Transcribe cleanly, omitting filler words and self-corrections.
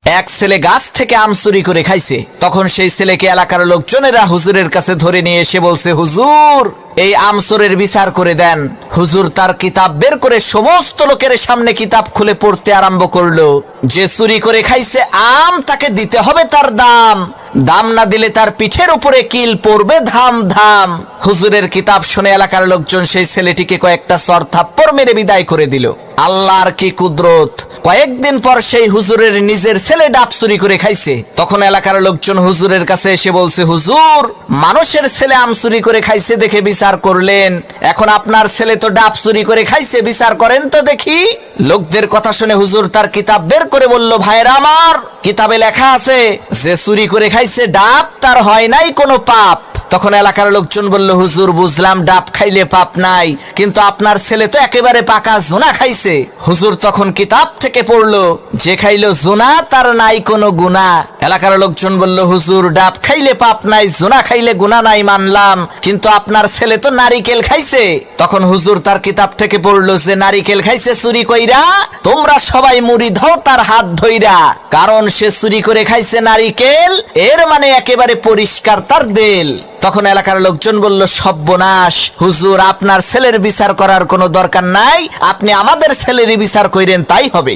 এক ছেলে গাছ থেকে আম চুরি করে খাইছে। তখন সেই ছেলেকে এলাকার লোকজনেরা হুজুরের কাছে ধরে নিয়ে এসে বলছে, হুজুর এই আম চোরের বিচার করে দেন। হুজুর তার কিতাব বের করে সমস্ত লোকের সামনে কিতাব খুলে পড়তে আরম্ভ করলো। যে চুরি করে খাইছে আম তাকে দিতে হবে তার দাম, দাম না দিলে তার পিঠের উপরে কিল পড়বে ধাম ধাম। হুজুরের কিতাব শুনে এলাকার লোকজন সেই ছেলেটিকে কয়েকটা চর থাপ্পড় মেরে বিদায় করে দিল। আল্লাহর কি কুদরত! কয়েকদিন পর সেই হুজুরের নিজের ছেলে ডাব চুরি করে খাইছে। তখন এলাকার লোকজন হুজুরের কাছে এসে বলছে, হুজুর মানুষের ছেলে আম চুরি করে খাইছে দেখে বিচার করলেন, এখন আপনার ছেলে তো ডাব চুরি করে খাইছে, বিচার করেন তো দেখি। লোকদের কথা শুনে হুজুর তার কিতাব বের করে বলল, ভাইরা আমার, কিতাবে লেখা আছে যে চুরি করে খাইছে ডাব তার হয় নাই কোনো পাপ। তখন এলাকার লোকজন বলল, হুজুর বুঝলাম ডাব খাইলে পাপ নাই, কিন্তু আপনার ছেলে তো একেবারে পাকা জোনা খাইছে। হুজুর তখন কিতাব থেকে পড়লো, যে খাইলো জোনা তার নাই কোনো গুনাহ। এলাকার লোকজন বলল, হুজুর ডাব খাইলে পাপ নাই, জোনা খাইলে গুনাহ নাই মানলাম, কিন্তু আপনার ছেলে তো নারিকেল খাইছে। তখন হুজুর তার কিতাব থেকে পড়লো, যে নারিকেল খাইছে চুরি কইরা, তোমরা সবাই মুড়ি দাও তার হাত ধইরা, কারণ সে চুরি করে খাইছে নারিকেল, এর মানে একেবারে পরিষ্কার তার দেল। তখন এলাকার লোকজন বলল, সর্বনাশ, হুজুর আপনার ছেলের বিচার করার কোনো দরকার নাই, আপনি আমাদের ছেলেরই বিচার কইরেন তাই হবে।